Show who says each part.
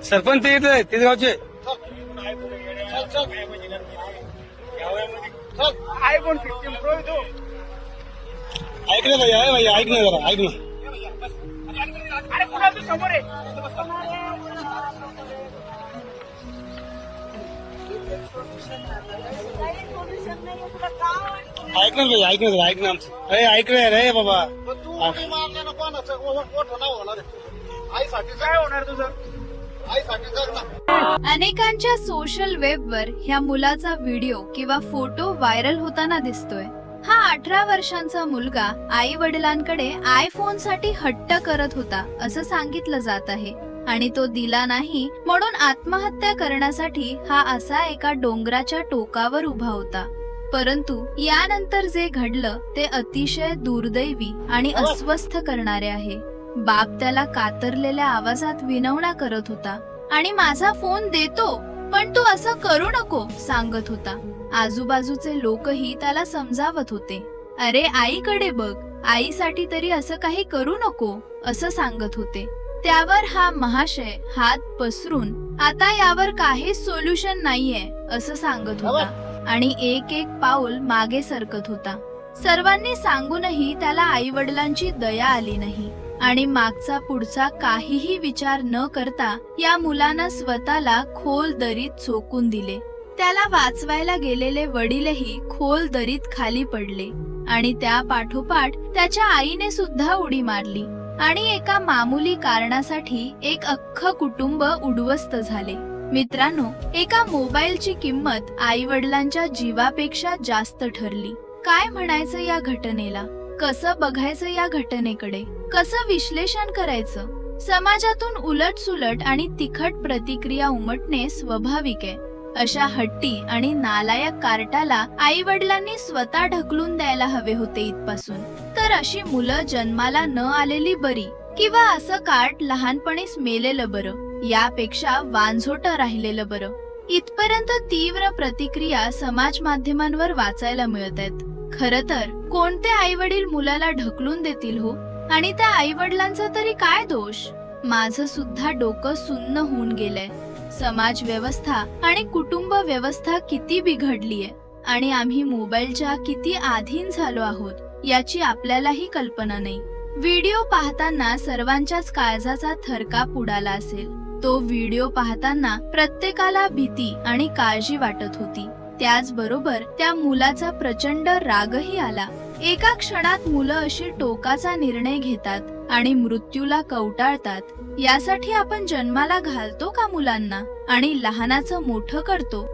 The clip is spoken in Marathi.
Speaker 1: सरपंच ते येत ते गावचे
Speaker 2: आयफोन 15 प्रो आहे तो.
Speaker 1: ऐक ना भैया भैया ऐक ना जरा ऐक ना
Speaker 2: अरे कुठं तू समोर आहे.
Speaker 1: ऐक ना भैया ऐक ना जरा ऐक ना आमचं अरे ऐक रे रे बाबा
Speaker 2: तू मारल्यानं कोणाचं मोठं नाव होणार आहे. आईसाठी काय होणार तुझं. आईसाठी जग ना.
Speaker 3: अनेकांच्या सोशल वेबवर ह्या मुलाचा व्हिडिओ किंवा फोटो व्हायरल होताना दिसतोय. हा 18 वर्षांचा मुलगा आई वडिलांकडे आयफोन साठी हट्ट करत होता असं सांगितलं जात आहे आणि तो दिला नाही म्हणून आत्महत्या करण्यासाठी हा असा एका डोंगराच्या टोकावर उभा होता. परंतु यानंतर जे घडलं ते अतिशय दुर्दैवी आणि अस्वस्थ करणारे आहे. बाप त्याला कातरलेल्या आवाजात विनवण्या करत होता आणि माझा फोन देतो पण तू असं करू नको सांगत होता. आजूबाजूचे लोकही त्याला समजावत होते. अरे आईकडे बघ, आईसाठी तरी असं काही करू नको असं सांगत होते. त्यावर हा महाशय हात पसरून आता यावर काहीच सोल्युशन नाहीये असं सांगत होता आणि एक एक पाऊल मागे सरकत होता. सर्वांनी सांगूनही त्याला आई वडिलांची दया आली नाही आणि मागचा पुढचा काहीही विचार न करता या मुलानं स्वतःला खोल दरीत झोकून दिले. त्याला वाचवायला गेलेले वडीलही खोल दरीत खाली पडले आणि त्या पाठोपाठ त्याच्या आईने सुद्धा उडी मारली आणि एका मामूली कारणासाठी एक अख्खं कुटुंब उद्ध्वस्त झाले. मित्रांनो, एका मोबाईलची किंमत आई वडिलांच्या जीवापेक्षा जास्त ठरली. काय म्हणायचं या घटनेला, कसं बघायचं या घटनेकडे, कसं विश्लेषण करायचं. समाजातून उलटसुलट आणि तिखट प्रतिक्रिया उमटणे स्वाभाविक आहे. अशा हट्टी आणि नालायक कार्टाला आई वडिलांनी स्वतः ढकलून द्यायला हवे होते इथपासून. तर अशी मुलं जन्माला न आलेली बरी किंवा असं कार्ट लहानपणीच मेलेलं बरं यापेक्षा वांझोटं राहिलेलं बरं. इथपर्यंत तीव्र प्रतिक्रिया समाज माध्यमांवर वाचायला मिळत आहेत. खरं तर कोणते आई वडील मुलाला ढकलून देतील हो, आणि त्या आई वडिलांचा तरी काय दोष. माझं सुद्धा डोकं सुन्न होऊन गेलंय. समाज व्यवस्था आणि कुटुंब व्यवस्था किती बिघडलीय आणि आम्ही मोबाईलच्या किती अधीन झालो आहोत याची आपल्यालाही कल्पना नाही. व्हिडिओ पाहताना सर्वांच्याच काळजाचा थरकाप उडाला असेल. तो व्हिडिओ पाहताना प्रत्येकाला भीती आणि काळजी वाटत होती. त्याचबरोबर त्या मुलाचा प्रचंड रागही आला. एका क्षणात मुलं अशी टोकाचा निर्णय घेतात आणि मृत्यूला कवटाळतात. यासाठी आपण जन्माला घालतो का मुलांना आणि लहानाचं मोठं करतो.